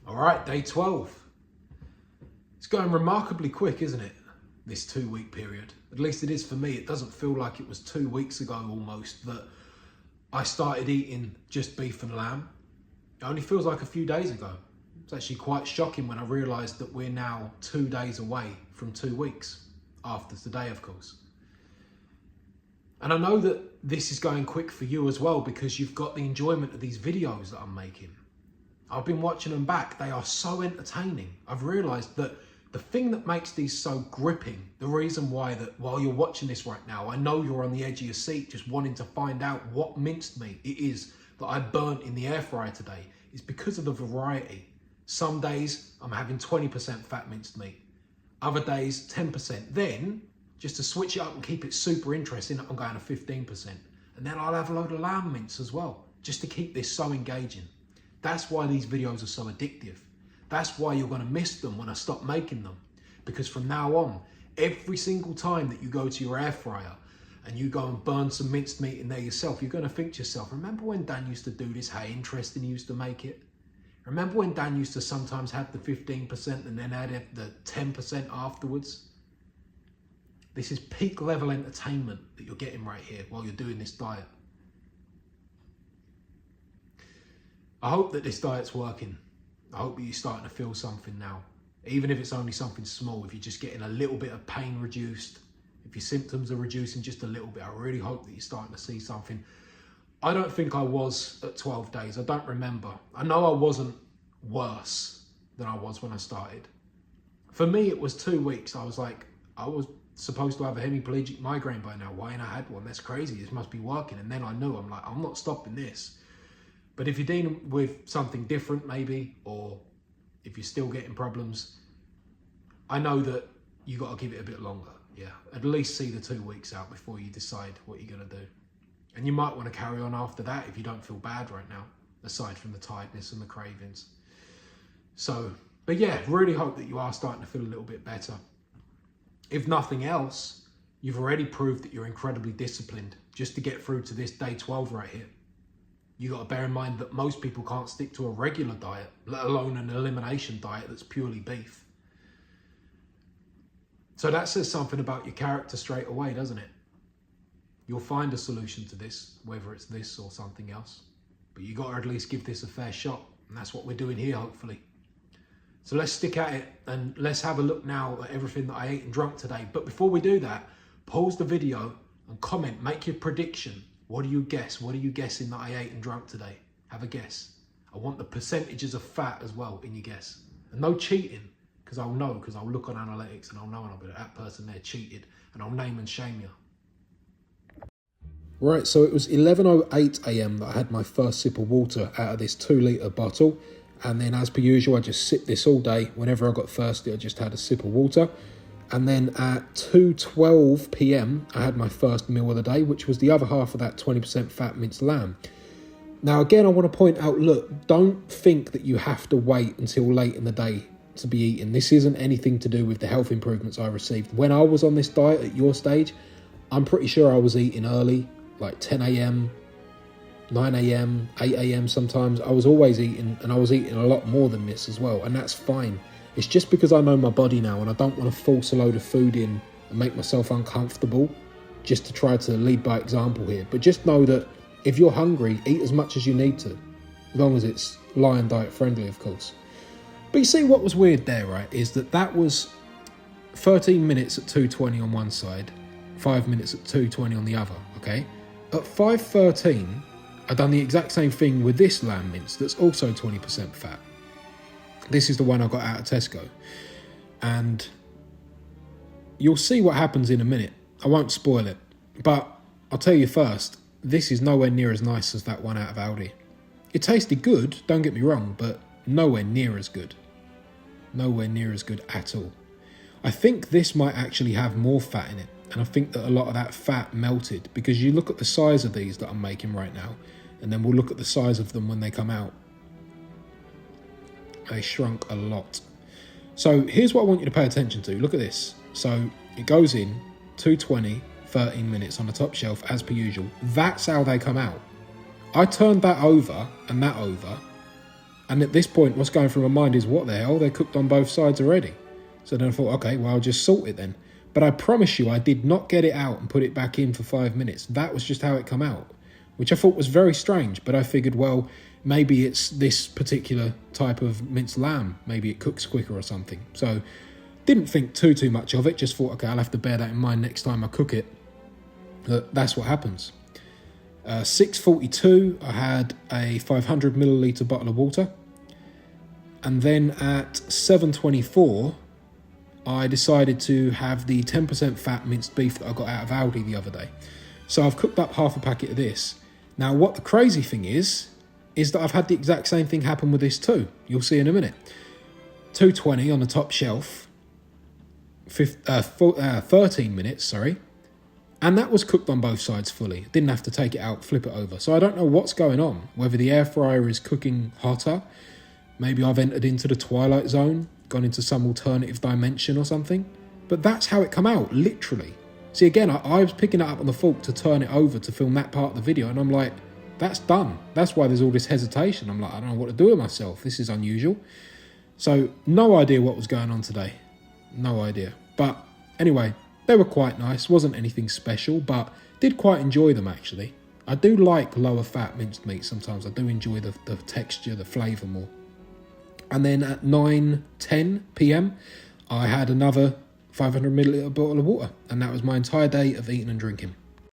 All right, day 12. It's going remarkably quick, isn't it? This 2-week period. At least it is for me. It doesn't feel like it was 2 weeks ago almost that I started eating just beef and lamb. It only feels like a few days ago. It's actually quite shocking when I realised that we're now 2 days away from 2 weeks, after today, of course. And I know that this is going quick for you as well because you've got the enjoyment of these videos that I'm making. I've been watching them back. They are so entertaining. I've realised that the thing that makes these so gripping, the reason why that while you're watching this right now, I know you're on the edge of your seat just wanting to find out what minced meat it is that I burnt in the air fryer today, is because of the variety. Some days I'm having 20% fat minced meat. Other days 10%. Then, just to switch it up and keep it super interesting, I'm going to 15%. And then I'll have a load of lamb mince as well, just to keep this so engaging. That's why these videos are so addictive. That's why you're going to miss them when I stop making them. Because from now on, every single time that you go to your air fryer and you go and burn some minced meat in there yourself, you're going to think to yourself, remember when Dan used to do this, how interesting he used to make it? Remember when Dan used to sometimes have the 15% and then add the 10% afterwards? This is peak level entertainment that you're getting right here while you're doing this diet. I hope that this diet's working. I hope that you're starting to feel something now. Even if it's only something small, if you're just getting a little bit of pain reduced, if your symptoms are reducing just a little bit, I really hope that you're starting to see something. I don't think I was at 12 days. I don't remember. I know I wasn't worse than I was when I started. For me, it was 2 weeks. I was like, I was supposed to have a hemiplegic migraine by now. Why ain't I had one? That's crazy. This must be working. And then I knew, I'm like, I'm not stopping this. But if you're dealing with something different maybe, or if you're still getting problems, I know that you got to give it a bit longer. Yeah, at least see the 2 weeks out before you decide what you're going to do. And you might want to carry on after that if you don't feel bad right now, aside from the tiredness and the cravings. So, but yeah, really hope that you are starting to feel a little bit better. If nothing else, you've already proved that you're incredibly disciplined just to get through to this day 12 right here. You got to bear in mind that most people can't stick to a regular diet, let alone an elimination diet that's purely beef. So that says something about your character straight away, doesn't it? You'll find a solution to this, whether it's this or something else. But you got to at least give this a fair shot. And that's what we're doing here, hopefully. So let's stick at it and let's have a look now at everything that I ate and drunk today. But before we do that, pause the video and comment, make your prediction. What do you guess? What are you guessing that I ate and drunk today? Have a guess. I want the percentages of fat as well in your guess. And no cheating, because I'll know, because I'll look on analytics and I'll know, and I'll be like, that person there cheated, and I'll name and shame you. Right, so it was 11:08 AM that I had my first sip of water out of this 2-litre bottle. And then as per usual, I just sipped this all day. Whenever I got thirsty, I just had a sip of water. And then at 2:12 PM, I had my first meal of the day, which was the other half of that 20% fat minced lamb. Now, again, I want to point out, look, don't think that you have to wait until late in the day to be eating. This isn't anything to do with the health improvements I received. When I was on this diet at your stage, I'm pretty sure I was eating early, like 10 AM, 9 AM, 8 AM sometimes. I was always eating, and I was eating a lot more than this as well, and that's fine. It's just because I know my body now and I don't want to force a load of food in and make myself uncomfortable just to try to lead by example here. But just know that if you're hungry, eat as much as you need to, as long as it's Lion diet friendly, of course. But you see what was weird there, right, is that was 13 minutes at 2:20 on one side, 5 minutes at 2:20 on the other, okay? At 5:13, I've done the exact same thing with this lamb mince that's also 20% fat. This is the one I got out of Tesco. And you'll see what happens in a minute. I won't spoil it. But I'll tell you first, this is nowhere near as nice as that one out of Aldi. It tasted good, don't get me wrong, but nowhere near as good. Nowhere near as good at all. I think this might actually have more fat in it. And I think that a lot of that fat melted, because you look at the size of these that I'm making right now, and then we'll look at the size of them when they come out. They shrunk a lot. So here's what I want you to pay attention to. Look at this. So it goes in 2:20, 13 minutes on the top shelf as per usual. That's how they come out. I turned that over and that over And at this point, what's going through my mind is, what the hell? They're cooked on both sides already. So then I thought, okay, well, I'll just salt it then. But I promise you, I did not get it out and put it back in for 5 minutes. That was just how it come out, which I thought was very strange. But I figured, well, maybe it's this particular type of minced lamb. Maybe it cooks quicker or something. So didn't think too much of it. Just thought, okay, I'll have to bear that in mind next time I cook it. But that's what happens. 6:42, I had a 500 milliliter bottle of water. And then at 7:24, I decided to have the 10% fat minced beef that I got out of Aldi the other day. So I've cooked up half a packet of this. Now, what the crazy thing is that I've had the exact same thing happen with this too. You'll see in a minute. 220 on the top shelf, 13 minutes, sorry. And that was cooked on both sides fully. Didn't have to take it out, flip it over. So I don't know what's going on, whether the air fryer is cooking hotter. Maybe I've entered into the twilight zone, gone into some alternative dimension or something. But that's how it come out, literally. See, again, I was picking it up on the fork to turn it over to film that part of the video, and I'm like, that's done. That's why there's all this hesitation. I'm like, I don't know what to do with myself. This is unusual. So no idea what was going on today. No idea. But anyway, they were quite nice. Wasn't anything special, but did quite enjoy them, actually. I do like lower fat minced meat sometimes. I do enjoy the texture, the flavour more. And then at 9:10 p.m, I had another 500 milliliter bottle of water. And that was my entire day of eating and drinking.